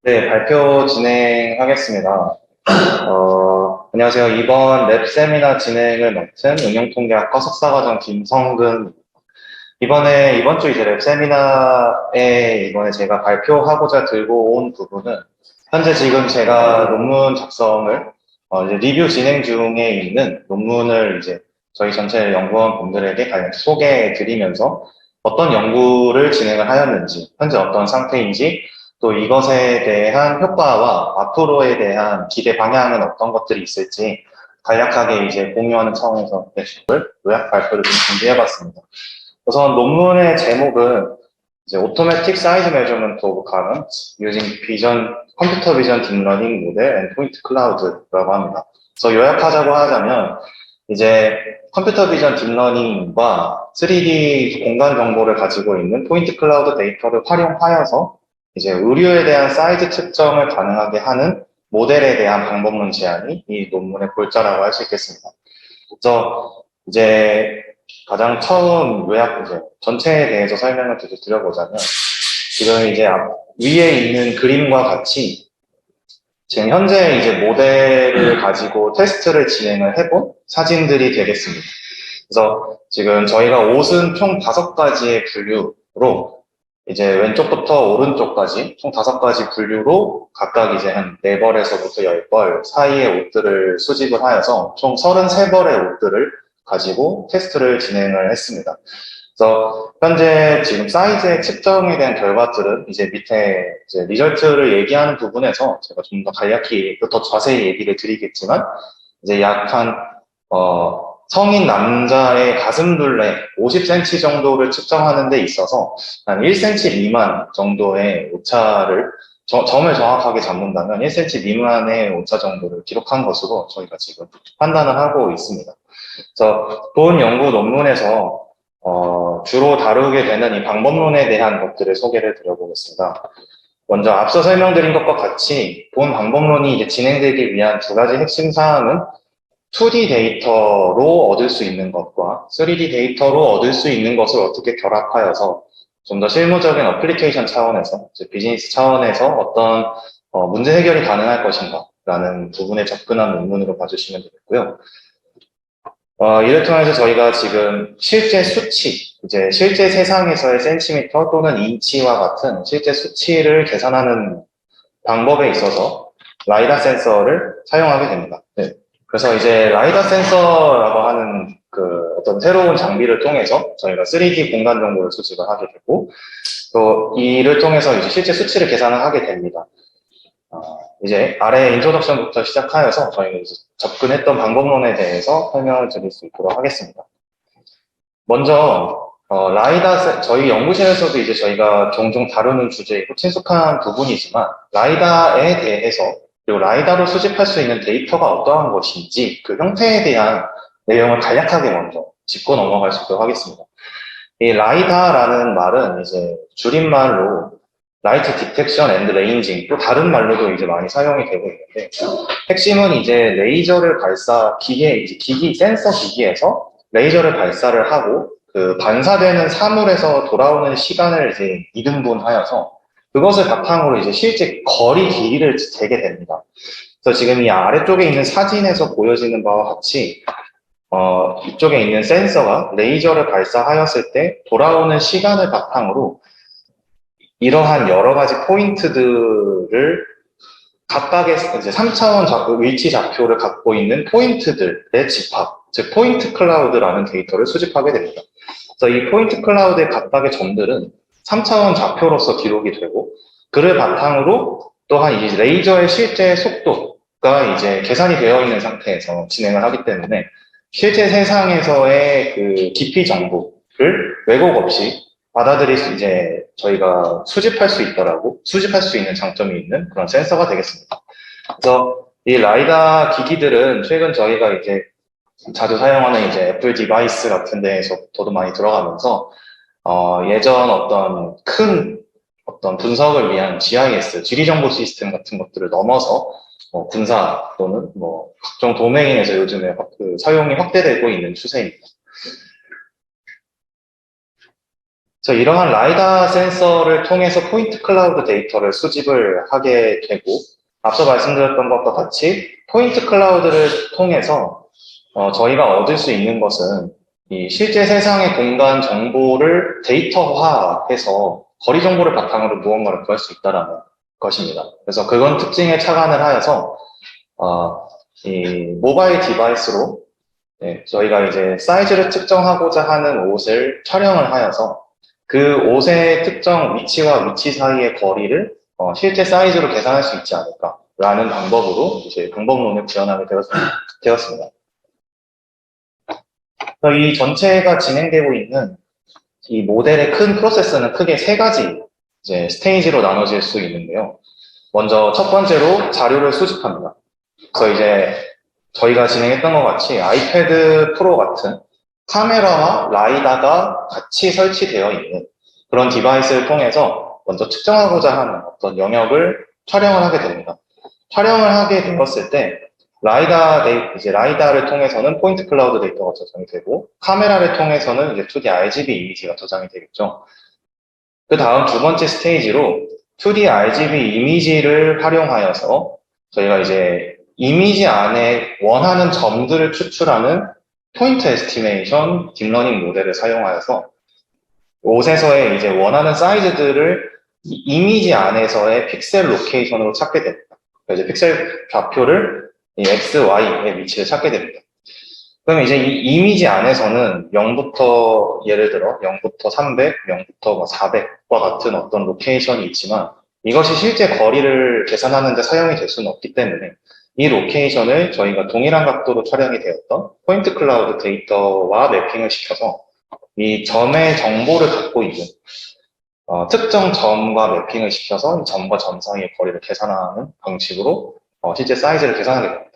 네, 발표 진행하겠습니다. 안녕하세요. 이번 랩 세미나 진행을 맡은 응용통계학과 석사과정 김성근. 이번 주 이제 랩 세미나에 이번에 제가 발표하고자 들고 온 부분은 현재 지금 제가 논문 작성을 이제 리뷰 진행 중에 있는 논문을 이제 저희 전체 연구원 분들에게 간략히 소개해 드리면서 어떤 연구를 진행을 하였는지, 현재 어떤 상태인지, 또 이것에 대한 효과와 앞으로에 대한 기대 방향은 어떤 것들이 있을지 간략하게 이제 공유하는 차원에서 요약 발표를 좀 준비해 봤습니다. 우선 논문의 제목은 이제 Automatic Size Measurement of Garments Using Computer Vision Deep Learning Model and Point Cloud라고 합니다. 그래서 요약하자고 하자면 이제 컴퓨터 비전 딥러닝과 3D 공간 정보를 가지고 있는 포인트 클라우드 데이터를 활용하여서 이제 의류에 대한 사이즈 측정을 가능하게 하는 모델에 대한 방법론 제안이 이 논문의 골자라고 할 수 있겠습니다. 그래서 이제 가장 처음 요약 이제 전체에 대해서 설명을 드려보자면 지금 이제 위에 있는 그림과 같이 지금 현재 이제 모델을 가지고 테스트를 진행을 해본 사진들이 되겠습니다. 그래서 지금 저희가 옷은 총 5가지의 분류로 이제 왼쪽부터 오른쪽까지 총 5가지 분류로 각각 이제 한 4벌에서부터 10벌 사이의 옷들을 수집을 하여서 총 33벌의 옷들을 가지고 테스트를 진행을 했습니다. 그래서 현재 지금 사이즈의 측정에 대한 결과들은 이제 밑에 이제 리절트를 얘기하는 부분에서 제가 좀 더 간략히 더 자세히 얘기를 드리겠지만 이제 약한 성인 남자의 가슴둘레 50cm 정도를 측정하는 데 있어서 한 1cm 미만 정도의 오차를 점을 정확하게 잡는다면 1cm 미만의 오차 정도를 기록한 것으로 저희가 지금 판단을 하고 있습니다. 그래서 본 연구 논문에서 주로 다루게 되는 이 방법론에 대한 것들을 소개를 드려보겠습니다. 먼저 앞서 설명드린 것과 같이 본 방법론이 이제 진행되기 위한 2가지 핵심 사항은 2D 데이터로 얻을 수 있는 것과 3D 데이터로 얻을 수 있는 것을 어떻게 결합하여서 좀 더 실무적인 어플리케이션 차원에서, 비즈니스 차원에서 어떤 문제 해결이 가능할 것인가 라는 부분에 접근한 논문으로 봐주시면 되겠고요. 이를 통해서 저희가 지금 실제 수치, 이제 실제 세상에서의 센티미터 또는 인치와 같은 실제 수치를 계산하는 방법에 있어서 라이다 센서를 사용하게 됩니다. 네. 그래서 이제 라이다 센서라고 하는 그 어떤 새로운 장비를 통해서 저희가 3D 공간 정보를 수집을 하게 되고 또 이를 통해서 이제 실제 수치를 계산을 하게 됩니다. 이제 아래 인tro덕션부터 시작하여서 저희가 이제 접근했던 방법론에 대해서 설명을 드릴 수 있도록 하겠습니다. 먼저 저희 연구실에서도 이제 저희가 종종 다루는 주제이고 친숙한 부분이지만 라이다에 대해서 그리고 라이다로 수집할 수 있는 데이터가 어떠한 것인지 그 형태에 대한 내용을 간략하게 먼저 짚고 넘어갈 수 있도록 하겠습니다. 이 라이다라는 말은 이제 줄임말로 라이트 디텍션 앤드 레인징 또 다른 말로도 이제 많이 사용이 되고 있는데 핵심은 이제 레이저를 이제 기기 센서 기기에서 레이저를 발사를 하고 그 반사되는 사물에서 돌아오는 시간을 이제 이등분하여서 그것을 바탕으로 이제 실제 거리 길이를 재게 됩니다. 그래서 지금 이 아래쪽에 있는 사진에서 보여지는 바와 같이 이쪽에 있는 센서가 레이저를 발사하였을 때 돌아오는 시간을 바탕으로 이러한 여러 가지 포인트들을 각각의 이제 3차원 위치 좌표를 갖고 있는 포인트들의 집합, 즉 포인트 클라우드라는 데이터를 수집하게 됩니다. 그래서 이 포인트 클라우드의 각각의 점들은 3차원 좌표로서 기록이 되고 그를 바탕으로 또한 이 레이저의 실제 속도가 이제 계산이 되어 있는 상태에서 진행을 하기 때문에 실제 세상에서의 그 깊이 정보를 왜곡 없이 받아들일 수 이제 저희가 수집할 수 있는 장점이 있는 그런 센서가 되겠습니다. 그래서 이 라이다 기기들은 최근 저희가 이제 자주 사용하는 이제 애플 디바이스 같은 데에서부터도 많이 들어가면서 예전 큰 어떤 분석을 위한 GIS, 지리정보 시스템 같은 것들을 넘어서 군사 또는 각종 도메인에서 요즘에 그 사용이 확대되고 있는 추세입니다. 그래서 이러한 라이다 센서를 통해서 포인트 클라우드 데이터를 수집을 하게 되고, 앞서 말씀드렸던 것과 같이 포인트 클라우드를 통해서 저희가 얻을 수 있는 것은 이 실제 세상의 공간 정보를 데이터화해서 거리 정보를 바탕으로 무언가를 구할 수 있다는 것입니다. 그래서 그건 특징에 착안을 하여서 이 모바일 디바이스로 저희가 이제 사이즈를 측정하고자 하는 옷을 촬영을 하여서 그 옷의 특정 위치와 위치 사이의 거리를 실제 사이즈로 계산할 수 있지 않을까라는 방법으로 이제 방법론을 지원하게 되었습니다. 이 전체가 진행되고 있는 이 모델의 큰 프로세스는 크게 세 가지 이제 스테이지로 나눠질 수 있는데요. 먼저 첫 번째로 자료를 수집합니다. 그래서 이제 저희가 진행했던 것 같이 아이패드 프로 같은 카메라와 라이다가 같이 설치되어 있는 그런 디바이스를 통해서 먼저 측정하고자 하는 어떤 영역을 촬영을 하게 됩니다. 촬영을 하게 되었을 때 라이다를 통해서는 포인트 클라우드 데이터가 저장이 되고 카메라를 통해서는 이제 2D RGB 이미지가 저장이 되겠죠. 그 다음 두 번째 스테이지로 2D RGB 이미지를 활용하여서 저희가 이제 이미지 안에 원하는 점들을 추출하는 포인트 에스티메이션 딥러닝 모델을 사용하여서 옷에서의 이제 원하는 사이즈들을 이미지 안에서의 픽셀 로케이션으로 찾게 됩니다. 이제 픽셀 좌표를 이 X, Y의 위치를 찾게 됩니다. 그러면 이제 이 이미지 안에서는 0부터 예를 들어 0부터 300, 0부터 400과 같은 어떤 로케이션이 있지만 이것이 실제 거리를 계산하는 데 사용이 될 수는 없기 때문에 이 로케이션을 저희가 동일한 각도로 촬영이 되었던 포인트 클라우드 데이터와 매핑을 시켜서 이 점의 정보를 갖고 있는 특정 점과 매핑을 시켜서 점과 점 사이의 거리를 계산하는 방식으로 실제 사이즈를 계산하게 됩니다.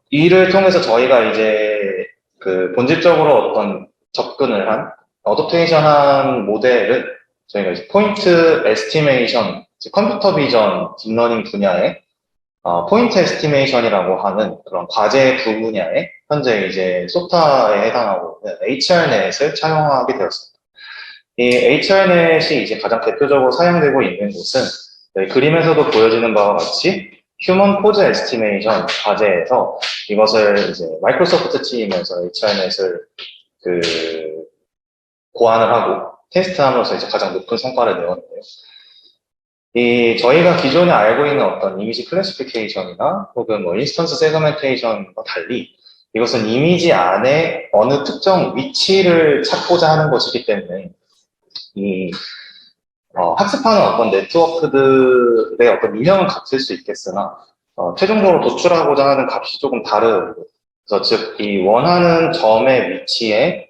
이를 통해서 저희가 이제 그 본질적으로 어떤 접근을 한 어댑테이션한 모델은 저희가 이제 포인트 에스티메이션, 컴퓨터 비전 딥러닝 분야의 포인트 에스티메이션이라고 하는 그런 과제 분야에 현재 이제 소타에 해당하고 있는 HRNet을 차용하게 되었습니다. 이 HRNet이 이제 가장 대표적으로 사용되고 있는 곳은 그림에서도 보여지는 바와 같이 휴먼 포즈 에스티메이션 과제에서 이것을 이제 마이크로소프트 팀에서 HRNet을 고안을 하고 테스트함으로써 이제 가장 높은 성과를 내었는데요. 저희가 기존에 알고 있는 어떤 이미지 클래시피케이션이나 혹은 뭐 인스턴스 세그멘테이션과 달리 이것은 이미지 안에 어느 특정 위치를 찾고자 하는 것이기 때문에 학습하는 어떤 네트워크들의 어떤 유형은 같을 수 있겠으나 최종적으로 도출하고자 하는 값이 조금 다르고 그래서 즉 이 원하는 점의 위치에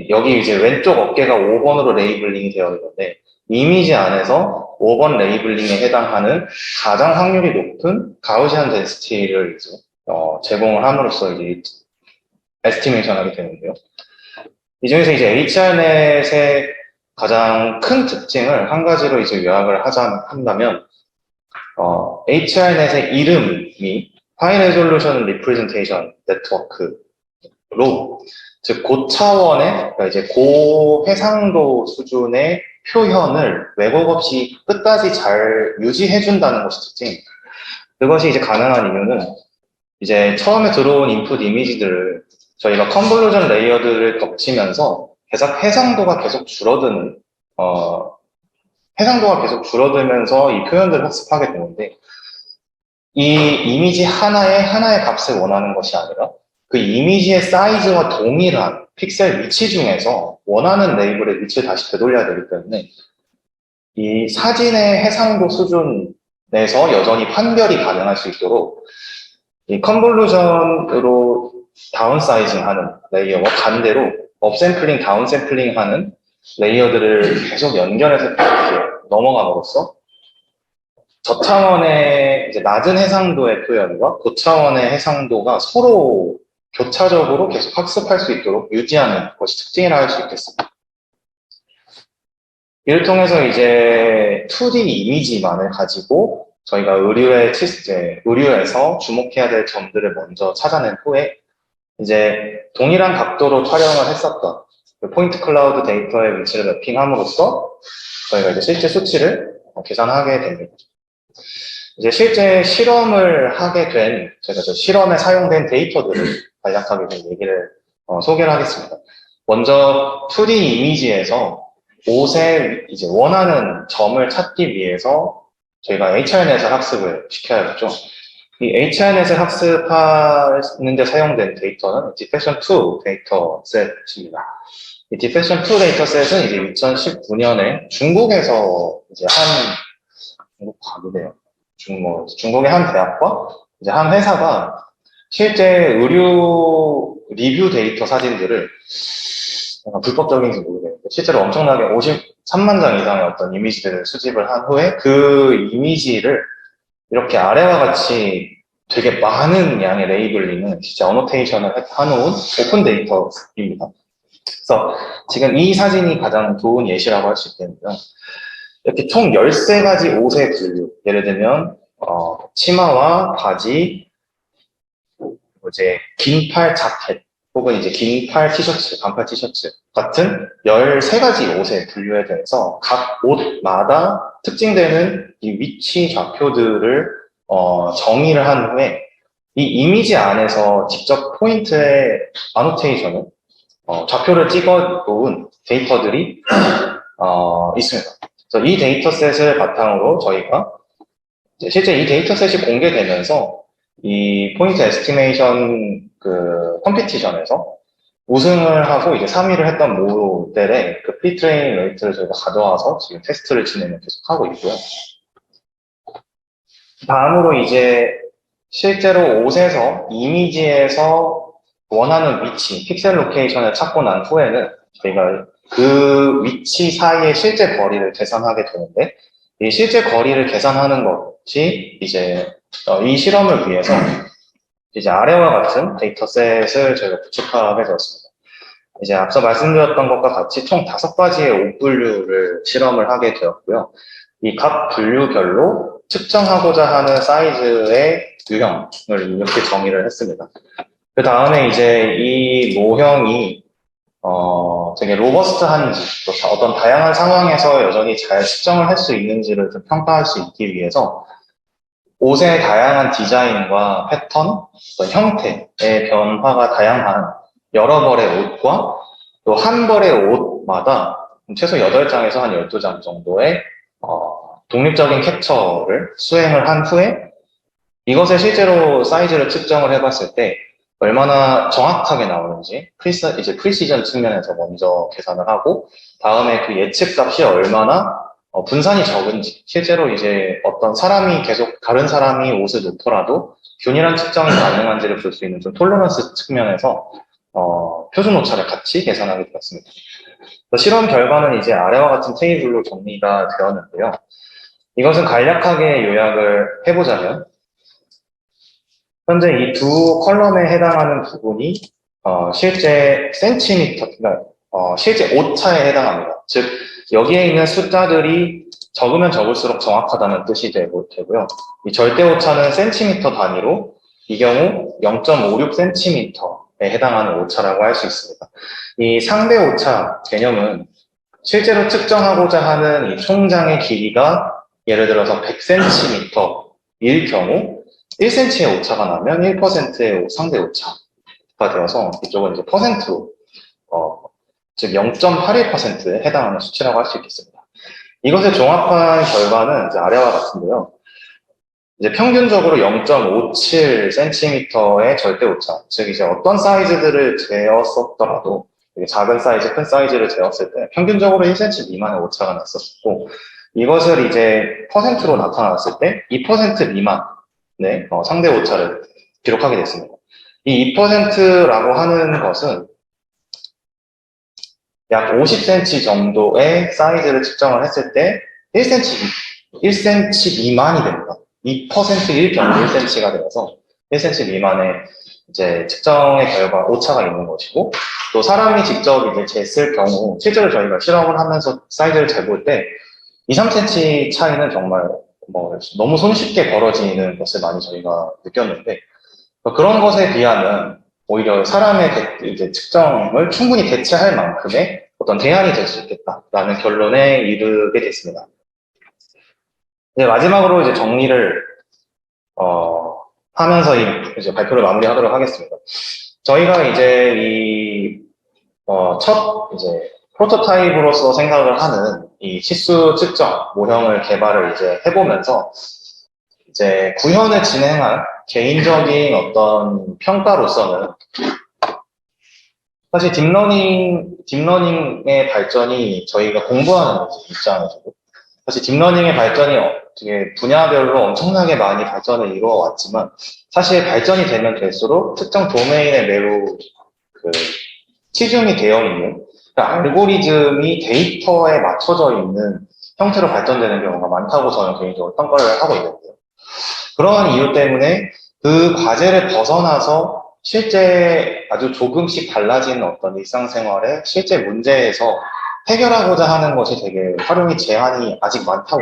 여기 이제 왼쪽 어깨가 5번으로 레이블링이 되어 있는데 이미지 안에서 5번 레이블링에 해당하는 가장 확률이 높은 가우시안 덴시티를 이제 제공을 함으로써 이제 에스티메이션 하게 되는데요. 이 중에서 이제 HRNet의 가장 큰 특징을 한 가지로 이제 요약을 한다면, HRNet의 이름이 High Resolution Representation Network로, 즉, 고차원의, 그러니까 이제 고해상도 수준의 표현을 왜곡 없이 끝까지 잘 유지해준다는 것이 특징입니다. 그것이 이제 가능한 이유는 이제 처음에 들어온 인풋 이미지들을 저희가 컨볼루전 레이어들을 겹치면서 해상도가 계속 줄어들면서 이 표현들을 학습하게 되는데 이 이미지 하나의 값을 원하는 것이 아니라 그 이미지의 사이즈와 동일한 픽셀 위치 중에서 원하는 레이블의 위치를 다시 되돌려야 되기 때문에 이 사진의 해상도 수준에서 여전히 판별이 가능할 수 있도록 이 컨볼루션으로 다운사이징 하는 레이어와 반대로 업샘플링, 다운샘플링 하는 레이어들을 계속 연결해서 이렇게 넘어감으로써 저차원의 이제 낮은 해상도의 표현과 고차원의 해상도가 서로 교차적으로 계속 학습할 수 있도록 유지하는 것이 특징이라 할 수 있겠습니다. 이를 통해서 이제 2D 이미지만을 가지고 저희가 의류에서 주목해야 될 점들을 먼저 찾아낸 후에 이제 동일한 각도로 촬영을 했었던 그 포인트 클라우드 데이터의 위치를 매핑함으로써 저희가 이제 실제 수치를 계산하게 됩니다. 이제 실제 실험을 하게 된, 제가 저 실험에 사용된 데이터들을 간략하게 좀 얘기를, 소개를 하겠습니다. 먼저 2D 이미지에서 옷에 이제 원하는 점을 찾기 위해서 저희가 HRNet을 학습을 시켜야겠죠. 이 HRNet을 학습하는 데 사용된 데이터는 Deflection2 데이터셋입니다. 이 Deflection2 데이터셋은 이제 2019년에 중국에서 이제 중국 과기대요. 중국의 한 대학과 이제 한 회사가 실제 의류 리뷰 데이터 사진들을 약간 불법적인지 모르겠는데 실제로 엄청나게 53만 장 이상의 어떤 이미지들을 수집을 한 후에 그 이미지를 이렇게 아래와 같이 되게 많은 양의 레이블링은 진짜 어노테이션을 해놓은 오픈 데이터입니다. 그래서 지금 이 사진이 가장 좋은 예시라고 할 수 있겠는데요. 이렇게 총 13가지 옷의 분류. 예를 들면, 치마와 바지, 이제 긴팔 자켓, 혹은 이제 긴팔 티셔츠, 반팔 티셔츠 같은 13가지 옷의 분류에 대해서 각 옷마다 특징되는 이 위치 좌표들을 정의를 한 후에 이 이미지 안에서 직접 포인트의 아노테이션을 좌표를 찍어 놓은 데이터들이 있습니다. 그래서 이 데이터셋을 바탕으로 저희가 실제 이 데이터셋이 공개되면서 이 포인트 에스티메이션 그 컴피티션에서 우승을 하고 이제 3위를 했던 모델의 그 프리트레이닝 레이트를 저희가 가져와서 지금 테스트를 진행을 계속 하고 있고요. 다음으로 이제 실제로 옷에서 이미지에서 원하는 위치, 픽셀 로케이션을 찾고 난 후에는 저희가 그 위치 사이의 실제 거리를 계산하게 되는데 이 실제 거리를 계산하는 것이 이제 이 실험을 위해서 이제 아래와 같은 데이터셋을 저희가 구축하게 되었습니다. 이제 앞서 말씀드렸던 것과 같이 총 5가지의 옷 분류를 실험을 하게 되었고요. 이 각 분류별로 측정하고자 하는 사이즈의 유형을 이렇게 정의를 했습니다. 그 다음에 이제 이 모형이 되게 로버스트한지 또 어떤 다양한 상황에서 여전히 잘 측정을 할 수 있는지를 좀 평가할 수 있기 위해서 옷의 다양한 디자인과 패턴, 어떤 형태의 변화가 다양한 여러 벌의 옷과 또 한 벌의 옷마다 최소 8장에서 한 12장 정도의 독립적인 캡처를 수행을 한 후에 이것을 실제로 사이즈를 측정을 해봤을 때 얼마나 정확하게 나오는지 이제 프리시전 측면에서 먼저 계산을 하고 다음에 그 예측 값이 얼마나 분산이 적은지 실제로 이제 어떤 사람이 계속 다른 사람이 옷을 놓더라도 균일한 측정이 가능한지를 볼 수 있는 좀 톨러런스 측면에서 표준 오차를 같이 계산하게 되었습니다. 실험 결과는 이제 아래와 같은 테이블로 정리가 되었는데요. 이것은 간략하게 요약을 해보자면 현재 이 두 컬럼에 해당하는 부분이 실제 센티미터, 그러니까 실제 오차에 해당합니다. 즉 여기에 있는 숫자들이 적으면 적을수록 정확하다는 뜻이 되고요. 이 절대 오차는 센티미터 단위로 이 경우 0.56cm에 해당하는 오차라고 할 수 있습니다. 이 상대 오차 개념은 실제로 측정하고자 하는 이 총장의 길이가 예를 들어서 100cm일 경우 1cm의 오차가 나면 1%의 상대 오차가 되어서 이쪽은 이제 퍼센트로 즉 0.81%에 해당하는 수치라고 할 수 있겠습니다. 이것을 종합한 결과는 이제 아래와 같은데요. 이제 평균적으로 0.57cm의 절대 오차, 즉 이제 어떤 사이즈들을 재었었더라도 되게 작은 사이즈, 큰 사이즈를 재었을 때 평균적으로 1cm 미만의 오차가 났었고 이것을 이제 퍼센트로 나타났을 때 2% 미만의 상대 오차를 기록하게 됐습니다. 이 2%라고 하는 것은 약 50cm 정도의 사이즈를 측정을 했을 때 1cm 미만이 됩니다. 2%일 경우 1cm가 되어서 1cm 미만의 이제 측정의 결과 오차가 있는 것이고 또 사람이 직접 이제 쟀을 경우 실제로 저희가 실험을 하면서 사이즈를 재볼 때 2, 3cm 차이는 정말 너무 손쉽게 벌어지는 것을 많이 저희가 느꼈는데 그런 것에 비하면 오히려 사람의 이제 측정을 충분히 대체할 만큼의 어떤 대안이 될 수 있겠다라는 결론에 이르게 됐습니다. 이제 마지막으로 이제 정리를 하면서 이제 발표를 마무리하도록 하겠습니다. 저희가 이제 첫 이제 프로토타입으로서 생각을 하는 이 치수 측정 모형을 개발을 이제 해보면서 이제 구현을 진행한 개인적인 어떤 평가로서는 사실 딥러닝의 발전이 저희가 공부하는 입장에서 사실 딥러닝의 발전이 되게 분야별로 엄청나게 많이 발전을 이루어왔지만 사실 발전이 되면 될수록 특정 도메인에 매우 치중이 되어 있는 알고리즘이 데이터에 맞춰져 있는 형태로 발전되는 경우가 많다고 저는 개인적으로 평가를 하고 있는데요. 그런 이유 때문에 그 과제를 벗어나서 실제 아주 조금씩 달라지는 어떤 일상생활의 실제 문제에서 해결하고자 하는 것이 되게 활용이 제한이 아직 많다고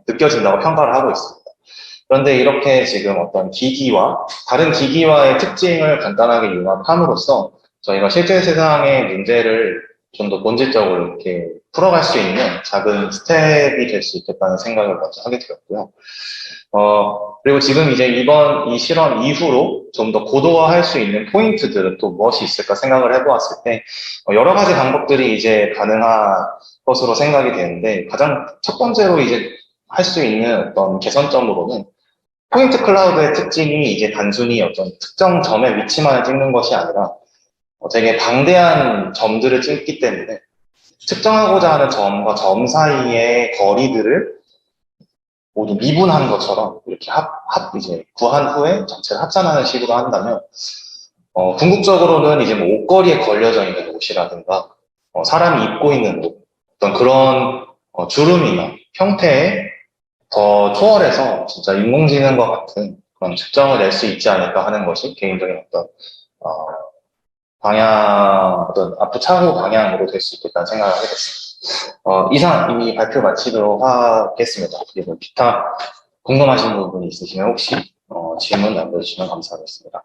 느껴진다고 평가를 하고 있습니다. 그런데 이렇게 지금 어떤 기기와 다른 기기와의 특징을 간단하게 융합함으로써 저희가 실제 세상의 문제를 좀 더 본질적으로 이렇게 풀어갈 수 있는 작은 스텝이 될 수 있겠다는 생각을 먼저 하게 되었고요. 그리고 지금 이제 이번 이 실험 이후로 좀 더 고도화할 수 있는 포인트들은 또 무엇이 있을까 생각을 해보았을 때, 여러 가지 방법들이 이제 가능한 것으로 생각이 되는데, 가장 첫 번째로 이제 할 수 있는 어떤 개선점으로는 포인트 클라우드의 특징이 이제 단순히 어떤 특정 점의 위치만을 찍는 것이 아니라 되게 방대한 점들을 찍기 때문에 측정하고자 하는 점과 점 사이의 거리들을 모두 미분한 것처럼 이렇게 이제 구한 후에 전체를 합산하는 식으로 한다면, 궁극적으로는 이제 뭐 옷걸이에 걸려져 있는 옷이라든가, 사람이 입고 있는 옷, 어떤 그런, 주름이나 형태에 더 초월해서 진짜 인공지능과 같은 그런 측정을 낼 수 있지 않을까 하는 것이 개인적인 어떤, 어떤 앞으로 차후 방향으로 될 수 있겠다는 생각을 하게 됐습니다. 이상 이 발표 마치도록 하겠습니다. 그리고 기타 궁금하신 부분이 있으시면 혹시 질문 남겨주시면 감사하겠습니다.